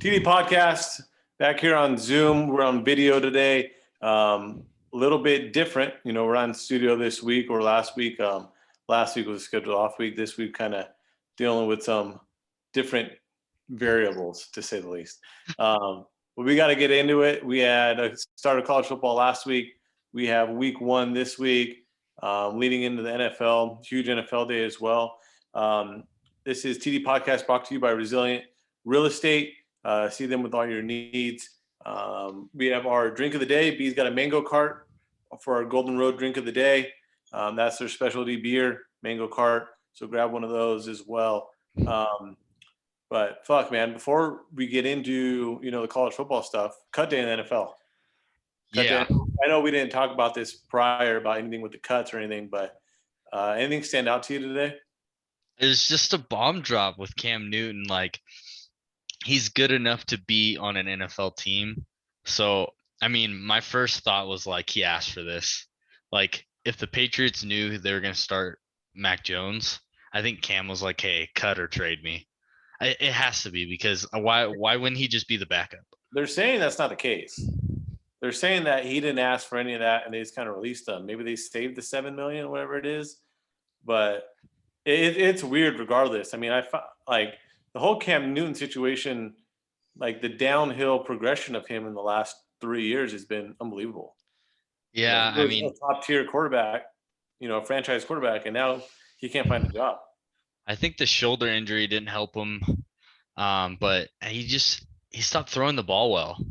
TD Podcast back here on Zoom. We're on video today. A little bit different. We're on studio this week or last week. Last week was a scheduled off week. This week kind of dealing with some different variables, to say the least. But we got to get into it. We had a start of college football last week. We have week 1 this week, leading into the NFL, huge NFL day as well. This is TD Podcast brought to you by Resilient Real Estate. See them with all your needs. We have our drink of the day. B's got a mango cart for our Golden Road drink of the day. That's their specialty beer, mango cart. So grab one of those as well. But fuck, man, before we get into, the college football stuff, cut day in the NFL. I know we didn't talk about this prior about anything with the cuts or anything, but anything stand out to you today? It's just a bomb drop with Cam Newton. He's good enough to be on an NFL team. So, my first thought was he asked for this. If the Patriots knew they were going to start Mac Jones, I think Cam was like, hey, cut or trade me. It has to be, because why wouldn't he just be the backup? They're saying that's not the case. They're saying that he didn't ask for any of that and they just kind of released him. Maybe they saved the $7 million, whatever it is. But it's weird regardless. The whole Cam Newton situation, the downhill progression of him in the last 3 years has been unbelievable. Yeah, he was a top tier quarterback, a franchise quarterback, and now he can't find a job. I think the shoulder injury didn't help him, but he stopped throwing the ball well.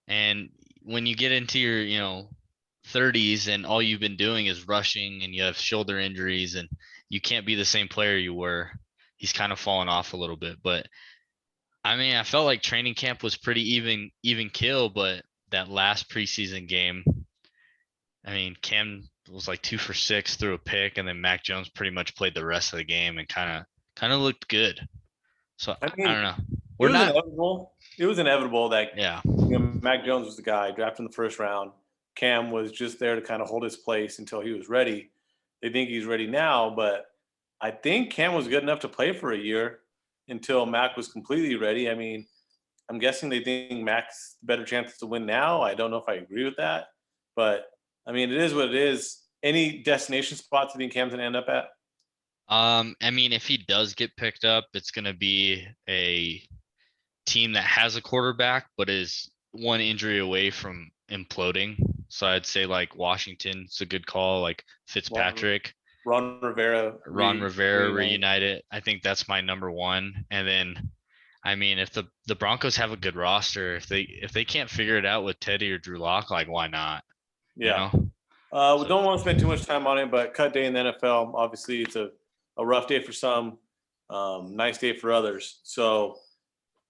And when you get into your 30s and all you've been doing is rushing and you have shoulder injuries and you can't be the same player you were, he's kind of fallen off a little bit. But I felt like training camp was pretty even kill, but that last preseason game, Cam was 2 for 6, threw a pick, and then Mac Jones pretty much played the rest of the game and kind of looked good. So I don't know. It was inevitable that yeah. Mac Jones was the guy drafted in the first round. Cam was just there to kind of hold his place until he was ready. They think he's ready now, but I think Cam was good enough to play for a year until Mac was completely ready. I'm guessing they think Mac's better chances to win now. I don't know if I agree with that, but it is what it is. Any destination spots you think Cam's gonna end up at? If he does get picked up, it's gonna be a team that has a quarterback but is one injury away from imploding. So I'd say Washington's a good call, Fitzpatrick. Ron Rivera reunited. I think that's my number one. And then if the Broncos have a good roster, if they can't figure it out with Teddy or Drew Lock, why not? Yeah. We don't want to spend too much time on it, but cut day in the NFL, obviously it's a rough day for some, nice day for others. So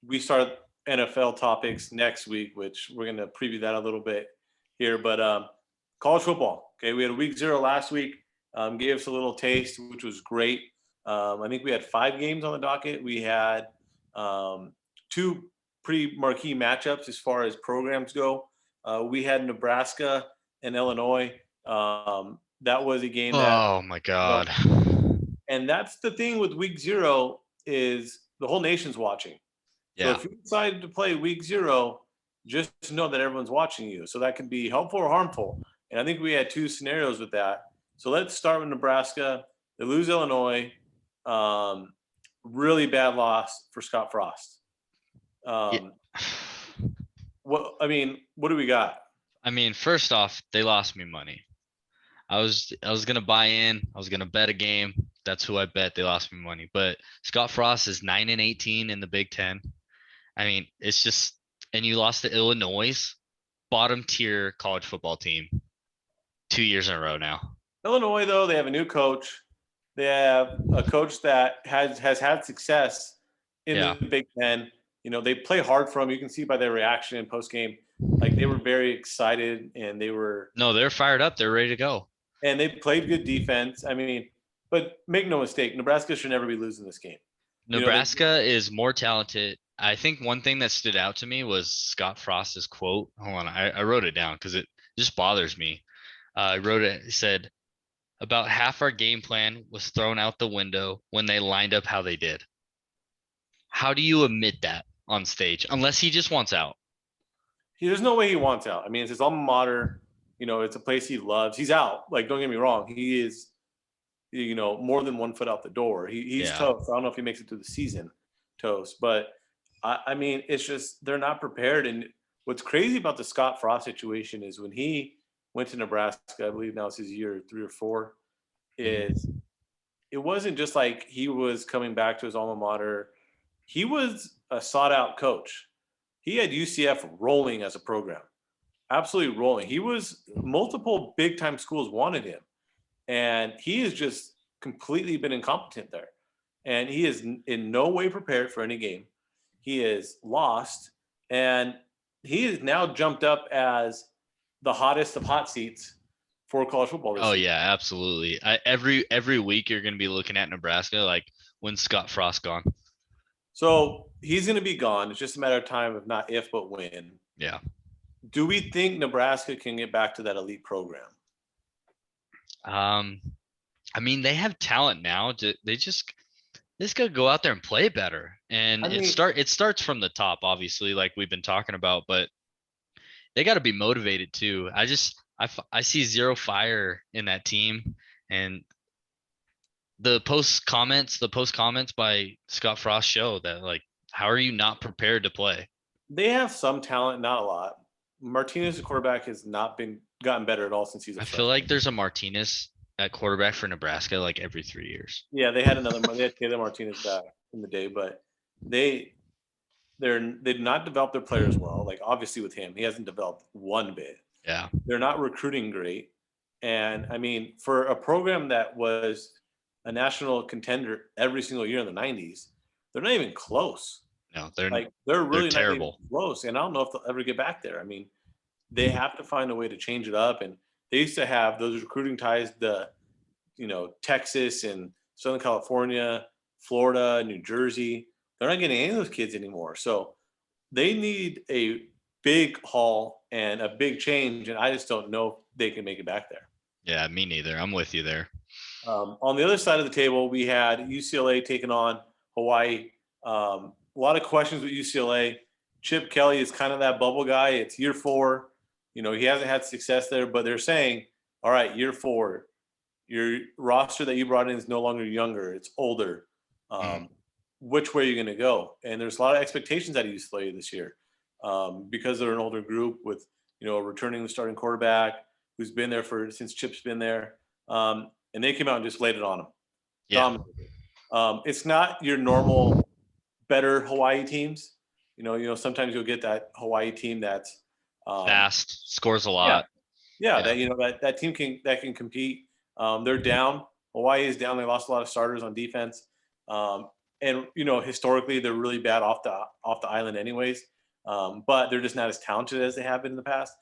we start NFL topics next week, which we're going to preview that a little bit here. But college football, okay, we had week 0 last week, gave us a little taste, which was great. I think we had 5 games on the docket. We had 2 pretty marquee matchups as far as programs go. We had Nebraska and Illinois. That was a game that, oh my God. And that's the thing with week 0 is the whole nation's watching. Yeah. So if you decide to play week 0, just know that everyone's watching you. So that can be helpful or harmful. And I think we had 2 scenarios with that. So let's start with Nebraska. They lose Illinois. Really bad loss for Scott Frost. What do we got? First off, they lost me money. I was gonna buy in. I was gonna bet a game. That's who I bet. They lost me money. But Scott Frost is 9-18 in the Big Ten. It's just, and you lost to Illinois, bottom tier college football team, 2 years in a row now. Illinois, though, they have a new coach. They have a coach that has had success in the Big Ten. They play hard for him. You can see by their reaction in post game, they were very excited and they're fired up. They're ready to go. And they played good defense. But make no mistake, Nebraska should never be losing this game. Nebraska is more talented. I think one thing that stood out to me was Scott Frost's quote. Hold on, I wrote it down because it just bothers me. I wrote it. It said, about half our game plan was thrown out the window when they lined up how they did. How do you admit that? on stage unless he just wants out. There's no way he wants out. I mean, it's his alma mater. You know, it's a place he loves. He's out. Like, don't get me wrong. He is, you know, more than 1 foot out the door. He's Yeah. toast. I don't know if he makes it through the season toast, but I mean, it's just they're not prepared. And what's crazy about the Scott Frost situation is when he went to Nebraska, I believe now it's his year 3 or 4, is it wasn't just like he was coming back to his alma mater. He was a sought out coach. He had UCF rolling as a program, absolutely rolling. He was multiple big time schools wanted him, and he has just completely been incompetent there. And he is in no way prepared for any game. He is lost, and he is now jumped up as the hottest of hot seats for college football this Oh season. yeah, absolutely. Every week you're going to be looking at Nebraska like when Scott Frost gone. So he's going to be gone. It's just a matter of time of not if, but when. Yeah. Do we think Nebraska can get back to that elite program? I mean, they have talent now. They just got to go out there and play better. And I mean, it starts from the top, obviously, like we've been talking about, but they got to be motivated too. I see zero fire in that team, and the post comments by Scott Frost show that, like, how are you not prepared to play? they have some talent, not a lot. Martinez, the quarterback, has not been gotten better at all since he's a I freshman. feel like there's a Martinez at quarterback for Nebraska like every 3 years. Yeah, they had another. They had Taylor Martinez back in the day, but they did not develop their players well. Like obviously with him, he hasn't developed one bit. Yeah. They're not recruiting great, and I mean for a program that was a national contender every single year in the '90s, they're not even close. No, Like they're really not even terrible. close, and I don't know if they'll ever get back there. I mean, they have to find a way to change it up, and they used to have those recruiting ties to, you know, Texas and Southern California, Florida, New Jersey. They're not getting any of those kids anymore. So they need a big haul and a big change, and I just don't know if they can make it back there. Yeah, me neither. I'm with you there. On the other side of the table, we had UCLA taking on Hawaii. A lot of questions with UCLA. Chip Kelly is kind of that bubble guy. It's year 4. You know, he hasn't had success there, but they're saying, all right, year 4, your roster that you brought in is no longer younger, it's older. Which way are you going to go? And there's a lot of expectations out of UCLA this year because they're an older group with, you know, returning the starting quarterback who's been there since Chip's been there. And they came out and just laid it on them. Yeah. It's not your normal better Hawaii teams. You know, sometimes you'll get that Hawaii team that's fast, scores a lot. Yeah. That, you know, that team can compete. They're down. Hawaii is down. They lost a lot of starters on defense. And you know, historically they're really bad off the island anyways. But they're just not as talented as they have been in the past.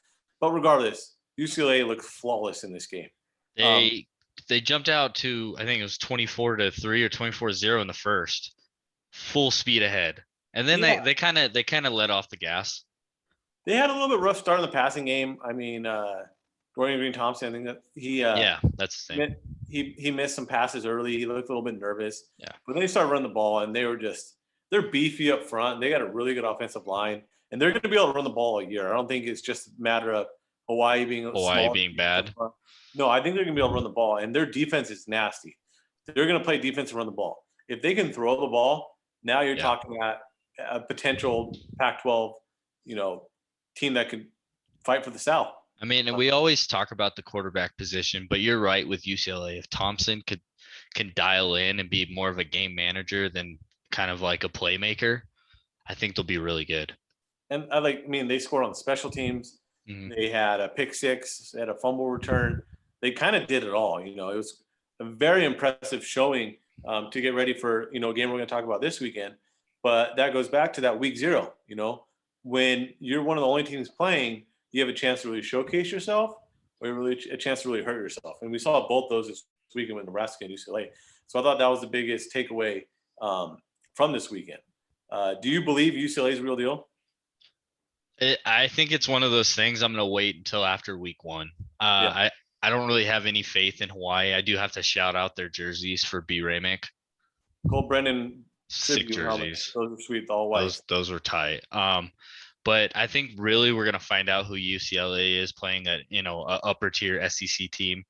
But regardless, UCLA looked flawless in this game. They jumped out to, I think it was 24-3 or 24-0 in the first, full speed ahead. And then they kind of let off the gas. They had a little bit rough start in the passing game. I mean, Dorian Green-Thompson, I think that he that's the same. He missed some passes early. He looked a little bit nervous. Yeah. But then they started running the ball, and they're beefy up front. They got a really good offensive line, and they're going to be able to run the ball all year. I don't think it's just a matter of Hawaii being bad. No, I think they're going to be able to run the ball, and their defense is nasty. They're going to play defense and run the ball. If they can throw the ball, now you're talking about a potential Pac-12, you know, team that could fight for the South. I mean, we always talk about the quarterback position, but you're right with UCLA. If Thompson can dial in and be more of a game manager than kind of like a playmaker, I think they'll be really good. And they scored on special teams. Mm-hmm. They had a pick six, they had a fumble return. They kind of did it all. You know, it was a very impressive showing to get ready for, you know, a game we're going to talk about this weekend. But that goes back to that week 0, you know, when you're one of the only teams playing, you have a chance to really showcase yourself or really a chance to really hurt yourself. And we saw both those this weekend with Nebraska and UCLA. So I thought that was the biggest takeaway from this weekend. Do you believe UCLA is a real deal? I think it's one of those things I'm going to wait until after week 1. I don't really have any faith in Hawaii. I do have to shout out their jerseys for B. Ramick. Cole Brennan Sick tribute helmets. jerseys. Those are sweet, all white. Those were tight. But I think really we're gonna find out who UCLA is playing a upper tier SEC team,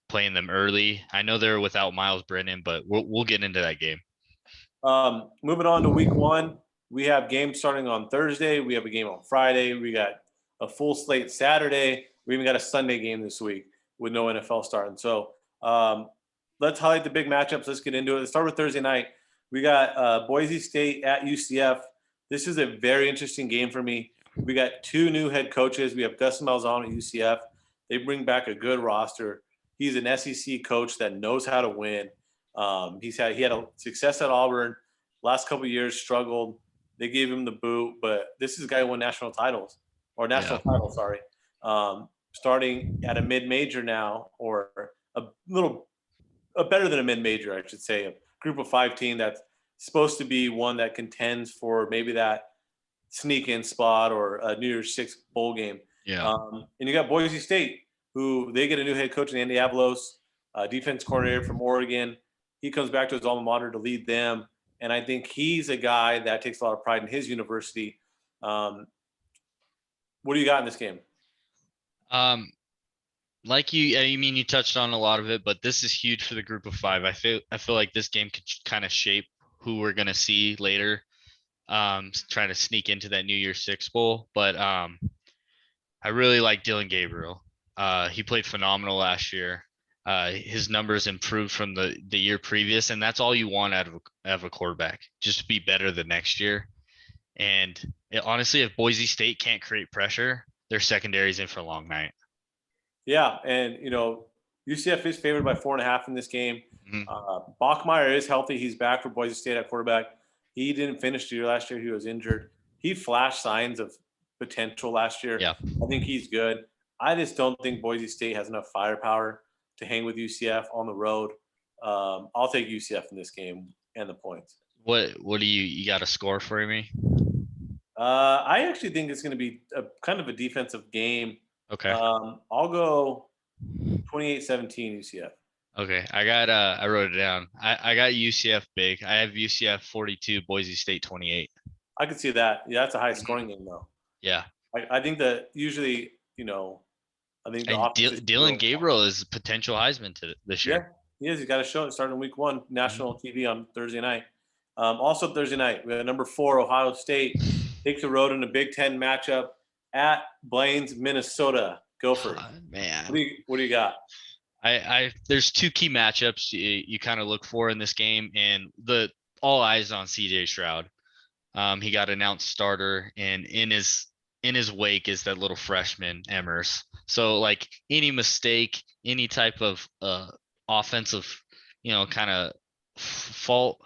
playing them early. I know they're without Miles Brennan, but we'll get into that game. Moving on to week 1, we have games starting on Thursday. We have a game on Friday. We got a full slate Saturday. We even got a Sunday game this week with no NFL starting. So let's highlight the big matchups. Let's get into it. Let's start with Thursday night. We got Boise State at UCF. This is a very interesting game for me. We got 2 new head coaches. We have Dustin Malzahn at UCF. They bring back a good roster. He's an SEC coach that knows how to win. He had a success at Auburn. Last couple of years struggled. They gave him the boot, but this is a guy who won national title, sorry. Starting at a mid-major now, or a better than a mid-major, I should say, a group of 5 team that's supposed to be one that contends for maybe that sneak-in spot or a New Year's Six bowl game. Yeah. And you got Boise State, who they get a new head coach in Andy Avalos, defense coordinator from Oregon. He comes back to his alma mater to lead them. And I think he's a guy that takes a lot of pride in his university. What do you got in this game? Like you touched on a lot of it, but this is huge for the group of 5. I feel like this game could kind of shape who we're going to see later, trying to sneak into that New Year's Six bowl. But I really like Dylan Gabriel. He played phenomenal last year. His numbers improved from the year previous, and that's all you want out of a quarterback, just to be better the next year. And honestly, if Boise State can't create pressure, their secondary's in for a long night. Yeah, and UCF is favored by 4.5 in this game. Mm-hmm. Bachmeier is healthy. He's back for Boise State at quarterback. He didn't finish the year last year. He was injured. He flashed signs of potential last year. Yeah. I think he's good. I just don't think Boise State has enough firepower to hang with UCF on the road. I'll take UCF in this game and the points. What do you got a score for me? I actually think it's going to be a kind of a defensive game. Okay. I'll go 28-17 UCF. Okay. I wrote it down. I got UCF big. I have UCF 42, Boise State 28. I could see that. Yeah, that's a high scoring game though. Yeah. I think that usually, I think Dylan Gabriel is a potential Heisman this year. Yeah, he is. He's got to show it starting week 1, national TV on Thursday night. Also Thursday night, we have number 4, Ohio State takes the road in a Big Ten matchup at Blaines, Minnesota. Gophers. Man. What do you got? There's 2 key matchups you kind of look for in this game, and all eyes on CJ Stroud. He got announced starter, and in his wake is that little freshman Emmers. So like any mistake, any type of offensive, kind of fault,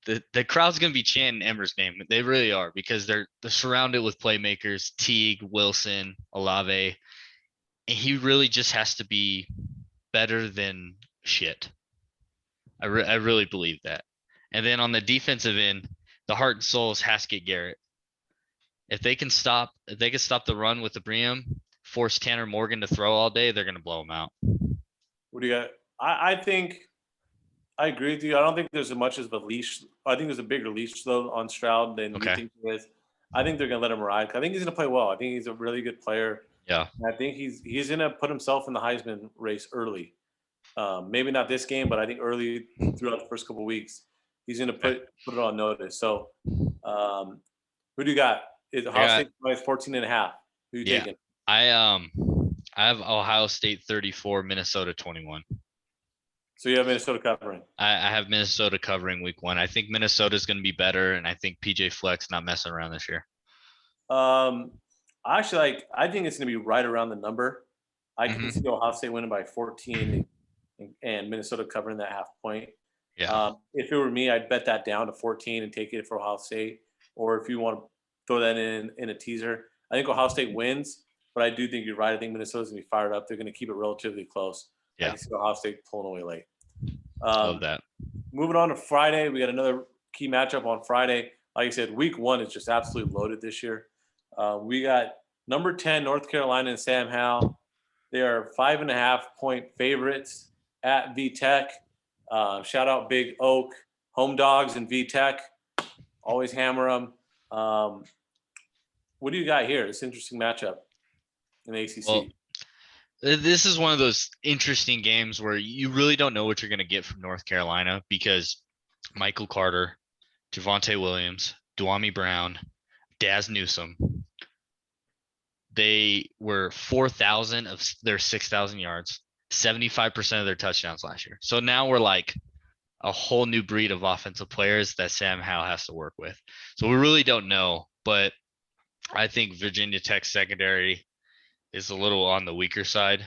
the crowd's gonna be chanting Emmers' name. They really are, because they're surrounded with playmakers, Teague, Wilson, Olave, and he really just has to be better than shit. I really believe that. And then on the defensive end, the heart and soul is Haskett Garrett. If they can stop the run with the Bream, force Tanner Morgan to throw all day, they're going to blow him out. What do you got? I think I agree with you. I don't think there's as much as a leash. I think there's a bigger leash though on Stroud than you think there is. I think they're going to let him ride. I think he's going to play well. I think he's a really good player. Yeah. And I think he's going to put himself in the Heisman race early. Maybe not this game, but I think early throughout the first couple of weeks, he's going to put it on notice. So, who do you got? Is Ohio State minus 14.5? Who you taking? I have Ohio State 34, Minnesota 21. So you have Minnesota covering. I have Minnesota covering week 1. I think Minnesota's going to be better, and I think PJ Fleck's not messing around this year. Actually, I think it's going to be right around the number. I can see Ohio State winning by 14 and Minnesota covering that half point. Yeah. If it were me, I'd bet that down to 14 and take it for Ohio State. Or if you want to throw that in a teaser, I think Ohio State wins, but I do think you're right. I think Minnesota's going to be fired up. They're going to keep it relatively close. Yeah. I can see Ohio State pulling away late. Love that. Moving on to Friday, we got another key matchup on Friday. Like I said, week 1 is just absolutely loaded this year. We got number 10, North Carolina and Sam Howell. They are 5.5 point favorites at VTech. Shout out Big Oak. home dogs and VTech. Always hammer them. What do you got here? It's an interesting matchup in the ACC. Well, this is one of those interesting games where you really don't know what you're going to get from North Carolina because Michael Carter, Javonte Williams, Duami Brown, Daz Newsome, they were 4,000 of their 6,000 yards, 75% of their touchdowns last year. So now we're like a whole new breed of offensive players that Sam Howell has to work with. So we really don't know, but I think Virginia Tech secondary is a little on the weaker side,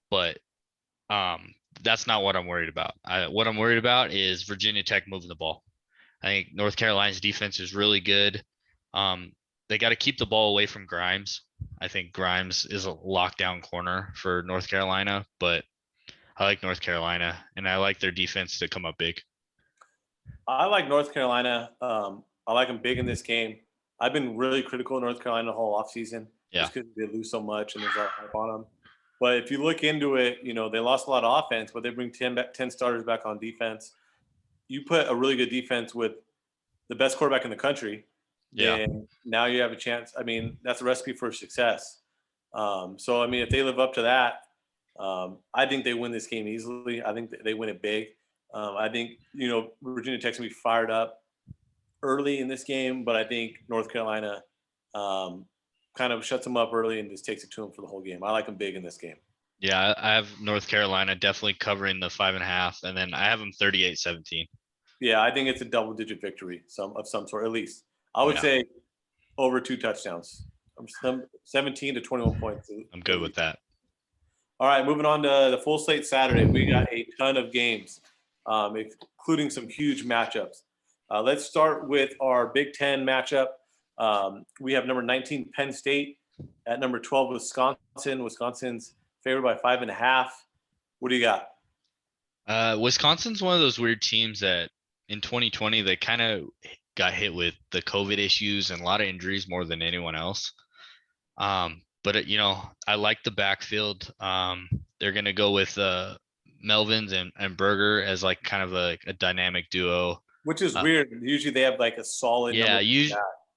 but that's not what I'm worried about. What I'm worried about is Virginia Tech moving the ball. I think North Carolina's defense is really good. They got to keep the ball away from Grimes. I think Grimes is a lockdown corner for North Carolina, but I like North Carolina and I like their defense to come up big. I like North Carolina. I like them big in this game. I've been really critical of North Carolina the whole offseason just because they lose so much and there's a lot of hype on them. But if you look into it, they lost a lot of offense, but they bring 10 starters back on defense. You put a really good defense with the best quarterback in the country. Yeah. And now you have a chance. I mean, that's a recipe for success. So, I mean, if they live up to that, I think they win this game easily. I think they win it big. I think, Virginia Tech's going to be fired up early in this game, but I think North Carolina kind of shuts them up early and just takes it to them for the whole game. I like them big in this game. Yeah, I have North Carolina definitely covering the 5.5, and then I have them 38-17. Yeah, I think it's a double-digit victory of some sort, at least. I would say over 2 touchdowns, 17 to 21 points. I'm good with that. All right, moving on to the full slate Saturday. We got a ton of games, including some huge matchups. Let's start with our Big Ten matchup. We have number 19 Penn State at number 12 Wisconsin. Wisconsin's favored by 5.5. What do you got? Wisconsin's one of those weird teams that in 2020 they kind of got hit with the COVID issues and a lot of injuries more than anyone else. But I like the backfield. They're gonna go with Melvins and Berger as like kind of a dynamic duo. Which is weird. Usually they have like a solid. Yeah,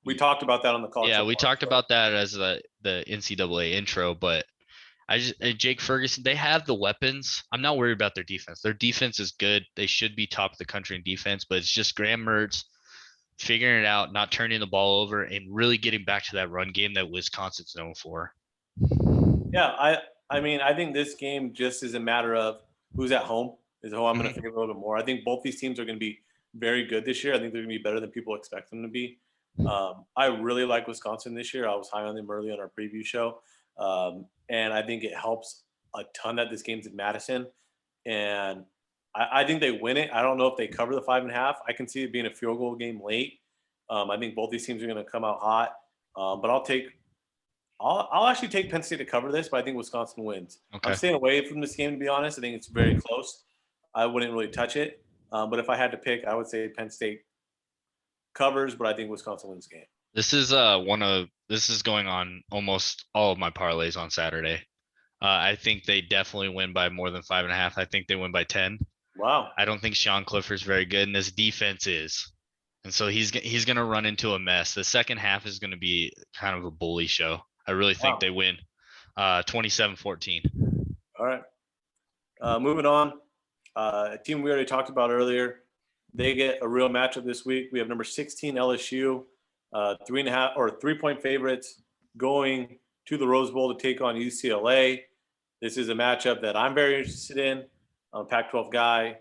we talked about that on the call. Yeah, we talked about that as the NCAA intro, but Jake Ferguson, they have the weapons. I'm not worried about their defense. Their defense is good. They should be top of the country in defense, but it's just Graham Mertz figuring it out, not turning the ball over, and really getting back to that run game that Wisconsin's known for. Yeah, I mean, I think this game just is a matter of who's at home is who I'm going to favor a little bit more. I think both these teams are going to be very good this year. I think they're going to be better than people expect them to be. I really like Wisconsin this year. I was high on them early on our preview show. And I think it helps a ton that this game's in Madison. And I think they win it. I don't know if they cover the 5.5. I can see it being a field goal game late. I think both these teams are going to come out hot. But I'll actually take Penn State to cover this, but I think Wisconsin wins. Okay. I'm staying away from this game, to be honest. I think it's very close. I wouldn't really touch it. But if I had to pick, I would say Penn State covers, but I think Wisconsin wins the game. This is going on almost all of my parlays on Saturday. I think they definitely win by more than 5.5. I think they win by 10. Wow. I don't think Sean Clifford's very good, and this defense is. And so he's going to run into a mess. The second half is going to be kind of a bully show. I really think they win 27-14. All right. Moving on. A team we already talked about earlier. They get a real matchup this week. We have number 16 LSU, 3.5 or 3-point favorites going to the Rose Bowl to take on UCLA. This is a matchup that I'm very interested in. I'm a Pac-12 guy.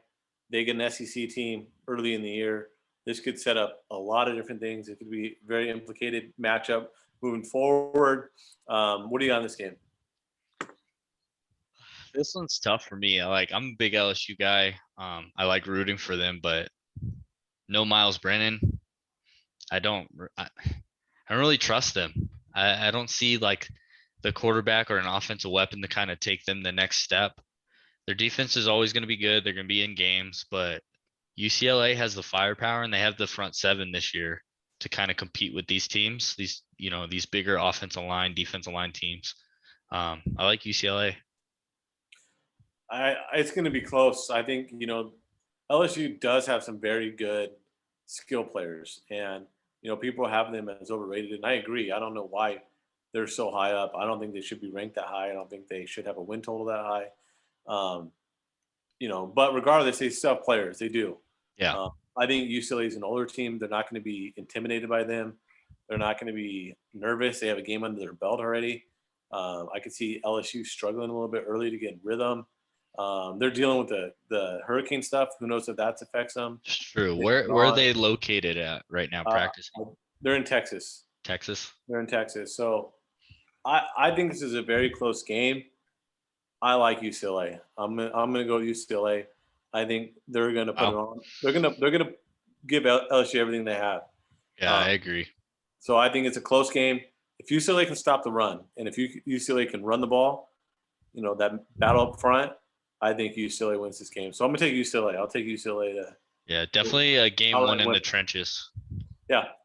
They get an SEC team early in the year. This could set up a lot of different things. It could be a very implicated matchup moving forward. What do you got in this game? This one's tough for me. I'm a big LSU guy. I like rooting for them, but no Miles Brennan. I don't really trust them. I don't see like the quarterback or an offensive weapon to kind of take them the next step. Their defense is always going to be good. They're going to be in games, but UCLA has the firepower and they have the front seven this year to kind of compete with these teams, these bigger offensive line, defensive line teams. I like UCLA. It's going to be close. I think, LSU does have some very good skill players, and people have them as overrated, and I agree. I don't know why they're so high up. I don't think they should be ranked that high. I don't think they should have a win total that high. Um, but regardless, they still have players. They do. Yeah. I think UCLA is an older team. They're not going to be intimidated by them. They're not going to be nervous. They have a game under their belt already. I could see LSU struggling a little bit early to get in rhythm. They're dealing with the hurricane stuff. Who knows if that affects them? It's true. They Where are they located at right now Uh, practicing? they're in Texas. Texas? They're in Texas. So I think this is a very close game. I like UCLA. I'm gonna go UCLA. I think they're gonna put it Wow. on. They're gonna give LSU everything they have. Yeah, Uh, I agree. so I think it's a close game. If UCLA can stop the run, and if UCLA can run the ball, that battle up front, I think UCLA wins this game. So I'm gonna take UCLA. I'll take UCLA to Yeah, definitely a game I'll one in win. the trenches.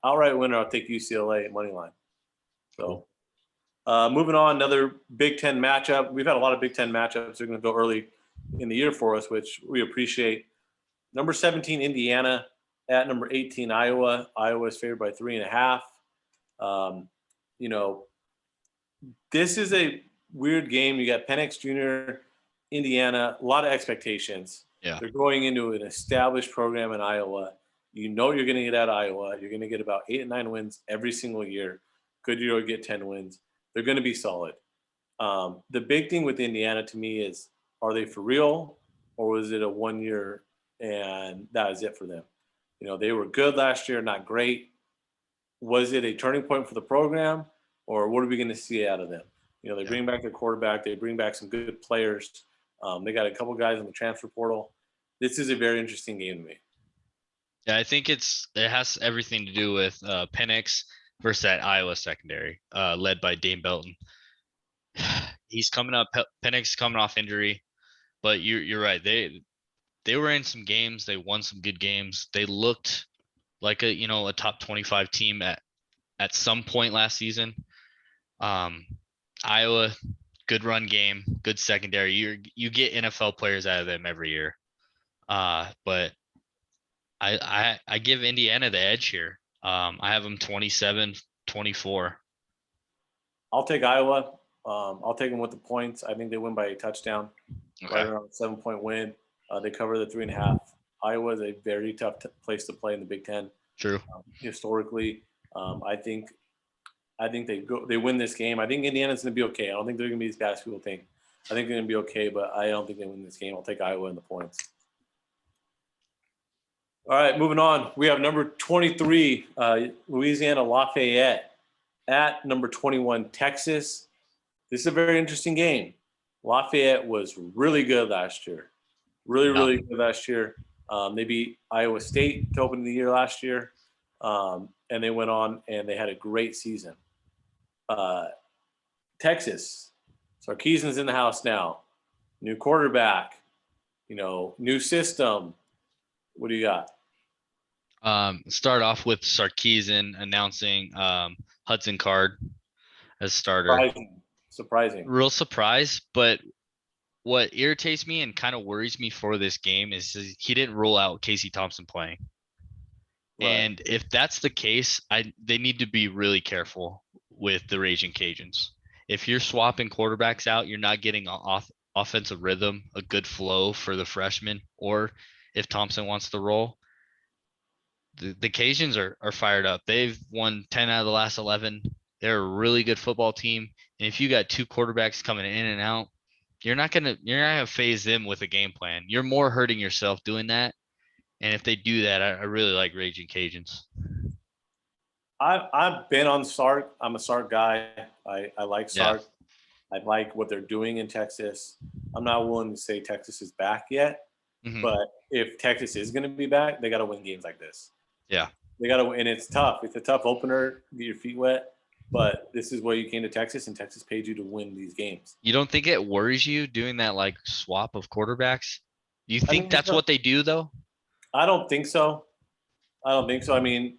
outright winner. I'll take UCLA money line. So Cool. moving on, another Big Ten matchup. We've had a lot of Big Ten matchups. They're going to go early in the year for us, which we appreciate. Number 17, Indiana at number 18, Iowa. Iowa is favored by 3.5. Um, you know, this is a weird game. You got Penix Jr., Indiana, a lot of expectations. Yeah. They're going into an established program in Iowa. You're going to get out of Iowa. You're going to get about 8 and 9 wins every single year. Good year, you'll get 10 wins. They're going to be solid. The big thing with Indiana to me is, are they for real, or was it a 1 year and that is it for them? They were good last year, not great. Was it a turning point for the program, or what are we going to see out of them? They bring back their quarterback. They bring back some good players. They got a couple guys in the transfer portal. This is a very interesting game to me. Yeah, I think it has everything to do with Penix versus that Iowa secondary, led by Dane Belton. He's coming up. Penix coming off injury, but you're right. They were in some games. They won some good games. They looked like a top 25 team at some point last season. Iowa, good run game, good secondary. You get NFL players out of them every year. But I give Indiana the edge here. I have them 27-24. I'll take Iowa. I'll take them with the points. I think they win by a touchdown, right around a 7-point win. They cover the 3.5. Iowa is a very tough place to play in the Big Ten. True. Historically, I think they win this game. I think Indiana's going to be okay. I don't think they're going to be as bad as people think. I think they're going to be okay, but I don't think they win this game. I'll take Iowa in the points. All right, moving on. We have number 23, Louisiana Lafayette at number 21, Texas. This is a very interesting game. Lafayette was really good last year. Really good last year. They beat Iowa State to open the year last year, and they went on and they had a great season. Texas, Sarkisian's in the house now. New quarterback, new system. What do you got? Start off with Sarkisian announcing Hudson Card as starter. Surprising. Real surprise, but what irritates me and kind of worries me for this game is he didn't rule out Casey Thompson playing. Right. And if that's the case, they need to be really careful with the Raging Cajuns. If you're swapping quarterbacks out, you're not getting offensive rhythm, a good flow for the freshman, or if Thompson wants to roll. The Cajuns are fired up. They've won 10 out of the last 11. They're a really good football team. And if you got two quarterbacks coming in and out, you're not gonna phase them with a game plan. You're more hurting yourself doing that. And if they do that, I really like Raging Cajuns. I've been on Sark. I'm a Sark guy. I like Sark. Yeah. I like what they're doing in Texas. I'm not willing to say Texas is back yet, but if Texas is going to be back, they got to win games like this. Yeah, they got to, and it's tough. It's a tough opener. Get your feet wet. But this is where you came to Texas, and Texas paid you to win these games. You don't think it worries you doing that like swap of quarterbacks? Do you think that's what they do though? I don't think so. I mean,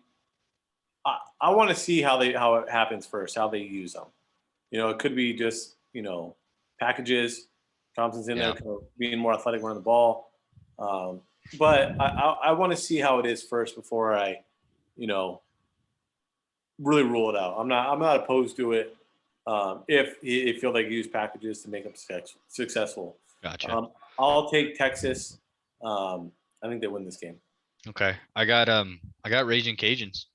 I want to see how it happens first, how they use them. It could be just packages. Thompson's in there, kind of being more athletic, running the ball. but I want to see how it is first before I, you know, really rule it out. I'm not opposed to it if he feel like use packages to make them successful. Gotcha. I'll take Texas. I think they win this game. Okay. I got Raging Cajuns.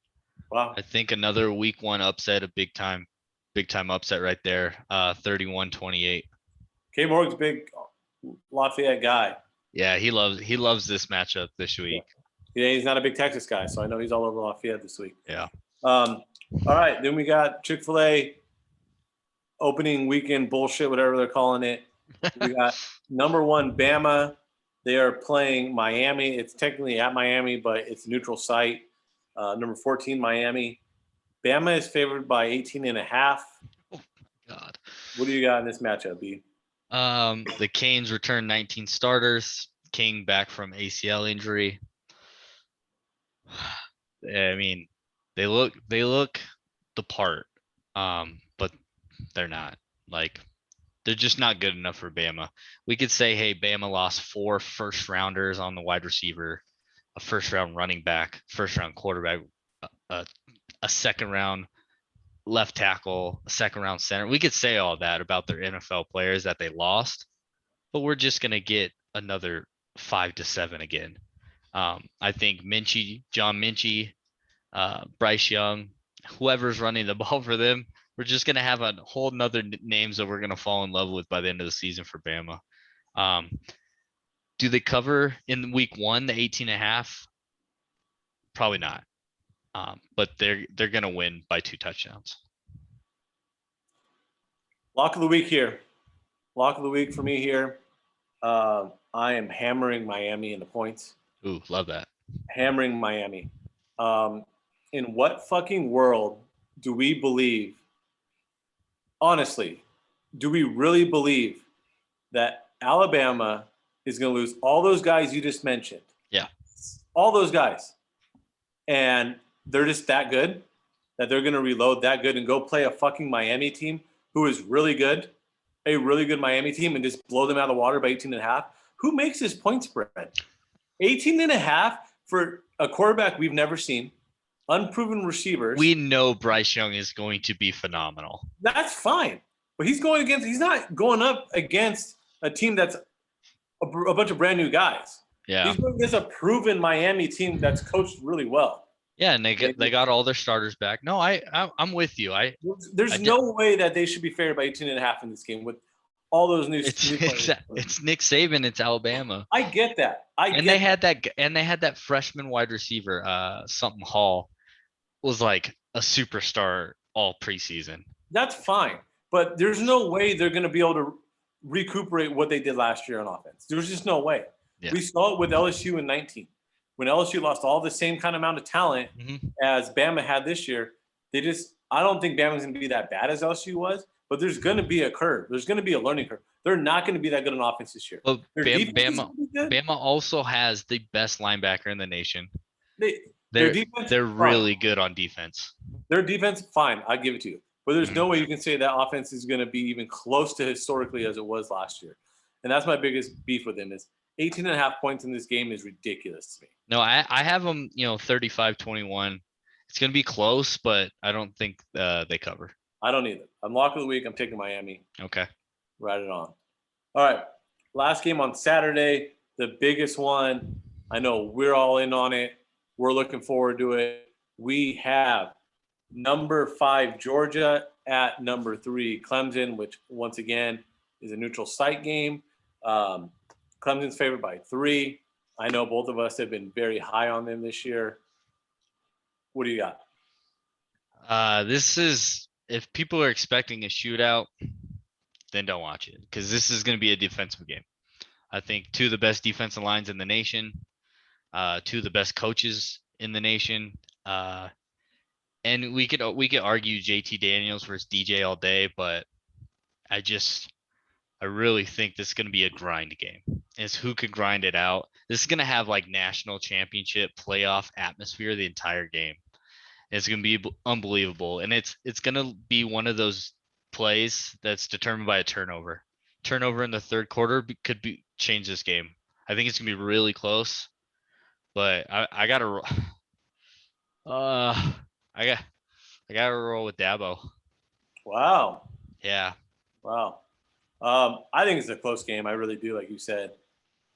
Wow. I think another week 1 upset, a big time upset right there. 31-28. K Morg's big Lafayette guy. Yeah, he loves this matchup this week. Yeah, he's not a big Texas guy, so I know he's all over Lafayette this week. Yeah. All right, then we got Chick-fil-A opening weekend bullshit, whatever they're calling it. We got number 1 Bama. They are playing Miami. It's technically at Miami, but it's a neutral site. Number 14 Miami. Bama is favored by 18.5. God. What do you got in this matchup, B? The Canes return 19 starters. King back from ACL injury. I mean, they look the part, but they're not. Like, they're just not good enough for Bama. We could say, hey, Bama lost 4 first rounders on the wide receiver, a first round running back, first round quarterback, a second round left tackle, a second round center. We could say all that about their NFL players that they lost, but we're just gonna get another 5 to 7 again. I think John Minchie, Bryce Young, whoever's running the ball for them, we're just gonna have a whole nother names that we're gonna fall in love with by the end of the season for Bama. Do they cover in week 1 the 18.5? Probably not. But they're gonna win by 2 touchdowns. Lock of the week here. Lock of the week for me here. I am hammering Miami in the points. Ooh, love that. Hammering Miami. In what fucking world do we believe? Honestly, do we really believe that Alabama is going to lose all those guys you just mentioned? Yeah. All those guys. And they're just that good that they're going to reload that good and go play a fucking Miami team who is really good, a really good Miami team, and just blow them out of the water by 18.5? Who makes this point spread? 18.5 for a quarterback we've never seen, unproven receivers. We know Bryce Young is going to be phenomenal. That's fine. But he's not going up against a team that's a bunch of brand new guys. Yeah. He's going against a proven Miami team that's coached really well. Yeah, and they got all their starters back. No, I'm with you. There's no way that they should be favored by 18.5 in this game with all those new. It's Nick Saban. It's Alabama. I get that. They had that freshman wide receiver, something Hall, was like a superstar all preseason. That's fine, but there's no way they're going to be able to recuperate what they did last year on offense. There's just no way. Yeah. We saw it with LSU in 19. When LSU lost all the same kind of amount of talent as Bama had this year, I don't think Bama's going to be that bad as LSU was, but there's going to be a curve. There's going to be a learning curve. They're not going to be that good on offense this year. Well, Bama also has the best linebacker in the nation. They're really good on defense. Their defense, fine. I'll give it to you. But there's no way you can say that offense is going to be even close to historically as it was last year. And that's my biggest beef with them is 18.5 points in this game is ridiculous to me. No, I have them, 35-21. It's going to be close, but I don't think they cover. I don't either. I'm lock of the week. I'm taking Miami. Okay. Write it on. All right. Last game on Saturday, the biggest one. I know we're all in on it. We're looking forward to it. We have number 5 Georgia at number 3 Clemson, which once again is a neutral site game. Clemson's favored by 3. I know both of us have been very high on them this year. What do you got? This is, if people are expecting a shootout, then don't watch it because this is going to be a defensive game. I think 2 of the best defensive lines in the nation, 2 of the best coaches in the nation. And we could argue JT Daniels versus DJ all day, but I really think this is going to be a grind game. It's who can grind it out. This is going to have like national championship playoff atmosphere the entire game. It's going to be unbelievable. And it's going to be one of those plays that's determined by a turnover. Turnover in the third quarter could change this game. I think it's going to be really close. but I gotta uh I got I gotta roll with Dabo. Wow. Yeah. Wow. I think it's a close game. I really do, like you said.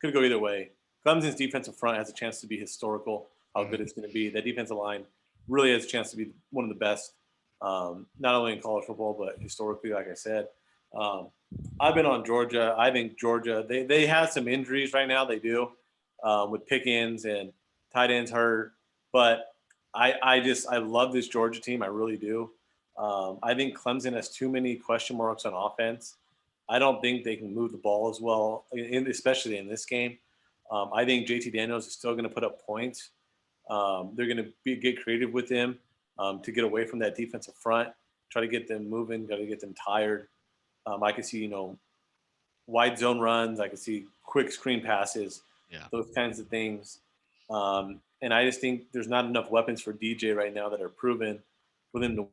Could go either way. Clemson's defensive front has a chance to be historical. How good Mhm. it's going to be. That defensive line really has a chance to be one of the best, not only in college football but historically. Like I said, um, I've been on Georgia. I think Georgia they have some injuries right now. They do with Pickens and tight ends hurt, but I love this Georgia team. I really do. I think Clemson has too many question marks on offense. I don't think they can move the ball as well, especially in this game. I think JT Daniels is still going to put up points. They're going to get creative with him to get away from that defensive front, try to get them moving, try to get them tired. I can see, wide zone runs. I can see quick screen passes, Yeah. those kinds of things. And I just think there's not enough weapons for DJ right now that are proven for them to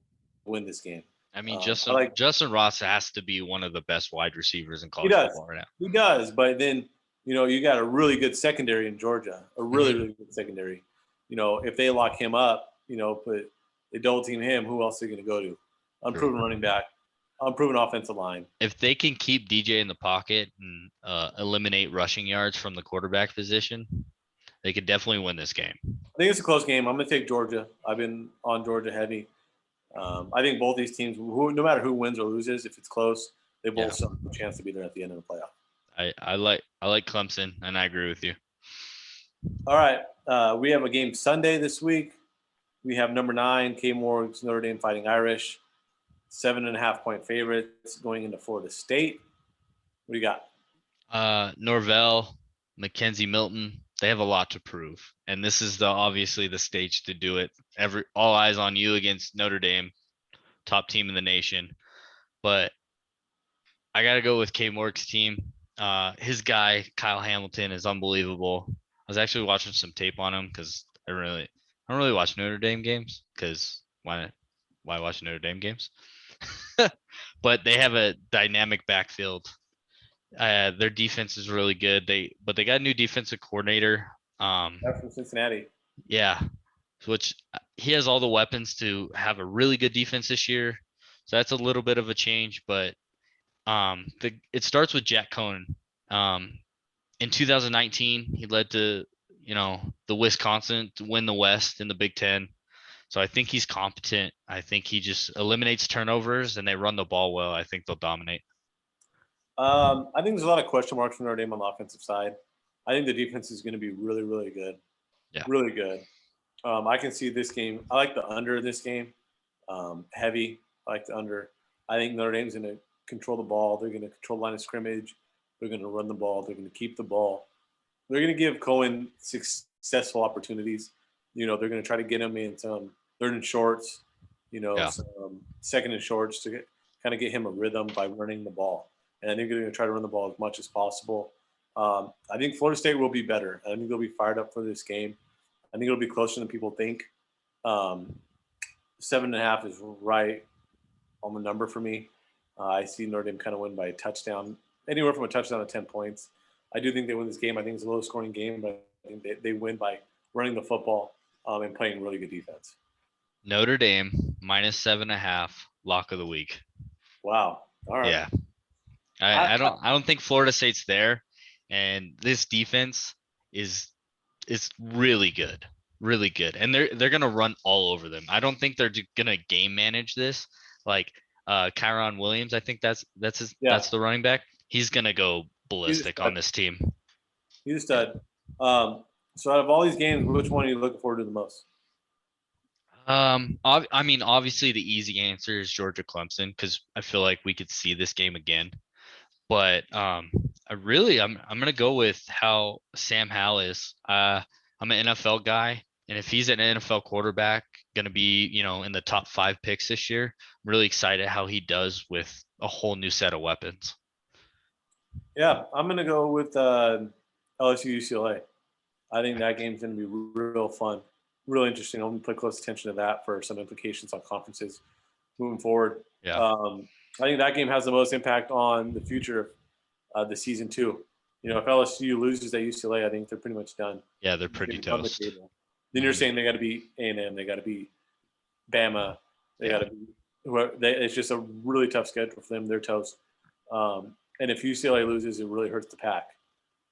win this game. I mean, I like Justin Ross has to be one of the best wide receivers in He college does. football right now. He does. But then, you got a really good secondary in Georgia, a really, Mhm. really good secondary. If they lock him up, but they double team him, who else are they going to go to? True. Unproven running back, unproven offensive line. If they can keep DJ in the pocket and eliminate rushing yards from the quarterback position, they could definitely win this game. I think it's a close game. I'm going to take Georgia. I've been on Georgia heavy. I think both these teams, no matter who wins or loses, if it's close, they Yeah. both still have a chance to be there at the end of the playoff. I like Clemson, and I agree with you. All right. We have a game Sunday this week. We have number 9, K Morg's Notre Dame Fighting Irish. 7.5-point favorites going into Florida State. What do you got? Norvell, Mackenzie Milton, they have a lot to prove, and this is obviously the stage to do it. All eyes on you against Notre Dame, top team in the nation. But I got to go with K Mork's team. His guy Kyle Hamilton is unbelievable. I was actually watching some tape on him because I don't really watch Notre Dame games because why watch Notre Dame games? But they have a dynamic backfield. Their defense is really good. But they got a new defensive coordinator. That's from Cincinnati. Yeah, which he has all the weapons to have a really good defense this year. So that's a little bit of a change, but it starts with Jack Cohen. Um, in 2019, he led to the Wisconsin to win the West in the Big Ten. So I think he's competent. I think he just eliminates turnovers and they run the ball well. I think they'll dominate. I think there's a lot of question marks for Notre Dame on the offensive side. I think the defense is going to be really, really good. Yeah. Really good. I can see this game. I like the under this game. Heavy. I like the under. I think Notre Dame's going to control the ball. They're going to control the line of scrimmage. They're going to run the ball. They're going to keep the ball. They're going to give Cohen successful opportunities. They're going to try to get him in some third and shorts, Yeah. some second and shorts to kind of get him a rhythm by running the ball. And I think they're going to try to run the ball as much as possible. I think Florida State will be better. I think they'll be fired up for this game. I think it'll be closer than people think. 7.5 is right on the number for me. I see Notre Dame kind of win by a touchdown, anywhere from a touchdown to 10 points. I do think they win this game. I think it's a low-scoring game, but I think they win by running the football and playing really good defense. Notre Dame -7.5, lock of the week. Wow. All right. Yeah. I don't think Florida State's there, and this defense is really good, really good, and they're gonna run all over them. I don't think they're gonna game manage this like Kyron Williams. I think that's the running back. He's gonna go ballistic on this team. He's a stud. So out of all these games, which one are you looking forward to the most? I mean, obviously the easy answer is Georgia Clemson because I feel like we could see this game again. But I'm gonna go with how Sam Howell is. I'm an NFL guy, and if he's an NFL quarterback, gonna be in the top 5 picks this year. I'm really excited how he does with a whole new set of weapons. Yeah, I'm going to go with LSU UCLA. I think that game's going to be real fun, real interesting. I'm going to pay close attention to that for some implications on conferences moving forward. Yeah. I think that game has the most impact on the future of the season too. if LSU loses at UCLA, I think they're pretty much done. Yeah, they're pretty On the toast. table. Then you're Mhm. saying they got to beat A&M, they got to beat Bama, they Yeah. got to beat it's just a really tough schedule for them. They're toast. And if UCLA loses, it really hurts the pack.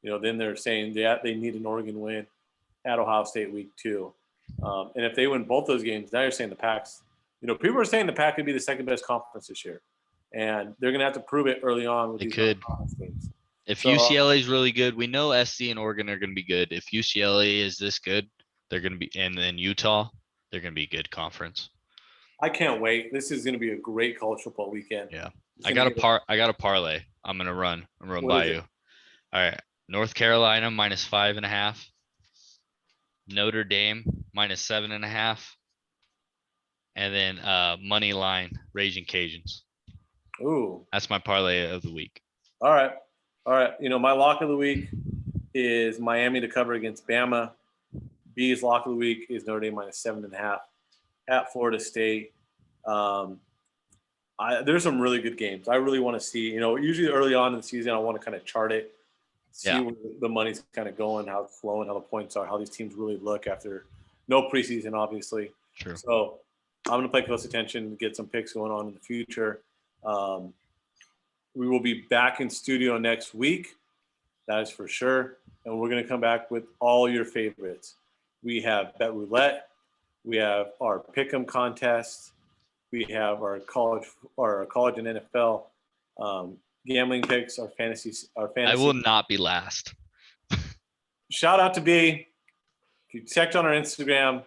Then they're saying they need an Oregon win at Ohio State week 2. And if they win both those games, now you're saying the Pac's, people are saying the Pac could be the second best conference this year. And they're going to have to prove it early on with They these could. non-conference games. If So, UCLA is really good, we know SC and Oregon are going to be good. If UCLA is this good, they're going to be, and then Utah, they're going to be a good conference. I can't wait. This is going to be a great college football weekend. Yeah. It's I gonna got a parlay. I'm going to run What by is it? you. All right. North Carolina -5.5. Notre Dame -7.5. And then money line Raging Cajuns. Ooh. That's my parlay of the week. All right. My lock of the week is Miami to cover against Bama. B's lock of the week is Notre Dame -7.5 at Florida State. There's some really good games. I really want to see. Usually early on in the season, I want to kind of chart it, see where the money's kind of going, how it's flowing, how the points are, how these teams really look after no preseason, obviously. True. So I'm going to pay close attention, get some picks going on in the future. We will be back in studio next week. That is for sure. And we're going to come back with all your favorites. We have Bet Roulette. We have our Pick'em contest. We have our college and NFL gambling picks, our fantasy. I will not be last. Shout out to B. If you checked on our Instagram,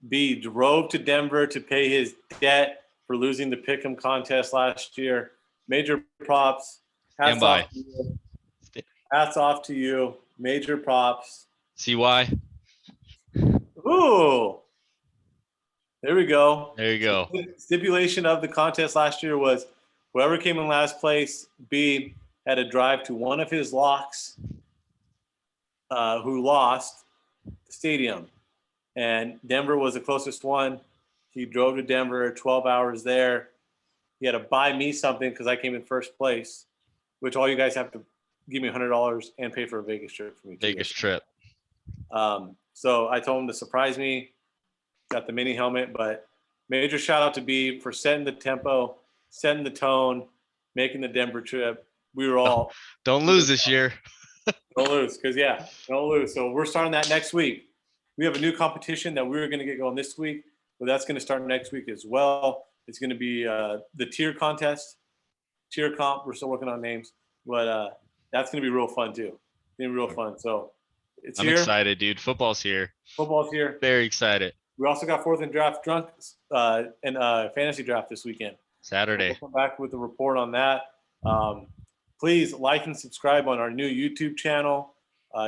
B drove to Denver to pay his debt for losing the Pick'em contest last year. Major props. Hats off to you. Major props. See why? Ooh. There we go. There you go. Stipulation of the contest last year was whoever came in last place, B, had to drive to one of his locks who lost the stadium. And Denver was the closest one. He drove to Denver, 12 hours there. He had to buy me something because I came in first place, which all you guys have to give me $100 and pay for a Vegas trip for me. Vegas trip. So I told him to surprise me. Got the mini helmet, but major shout out to B for setting the tempo, setting the tone, making the Denver trip. We were all don't lose this year. Don't lose, don't lose. So we're starting that next week. We have a new competition that we're going to get going this week, but that's going to start next week as well. It's going to be the tier contest, tier comp. We're still working on names, but that's going to be real fun too. It's going to be real fun. So I'm excited, dude. Football's here. Football's here. Very excited. We also got fourth and draft drunk and fantasy draft this weekend. Saturday. We'll come back with a report on that. Please like and subscribe on our new YouTube channel.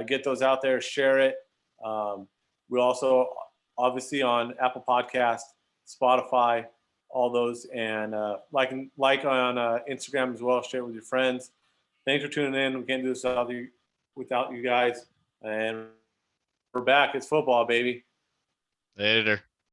Get those out there. Share it. We're also obviously on Apple Podcast, Spotify, all those, and like on Instagram as well. Share it with your friends. Thanks for tuning in. We can't do this without you guys. And we're back. It's football, baby. Later.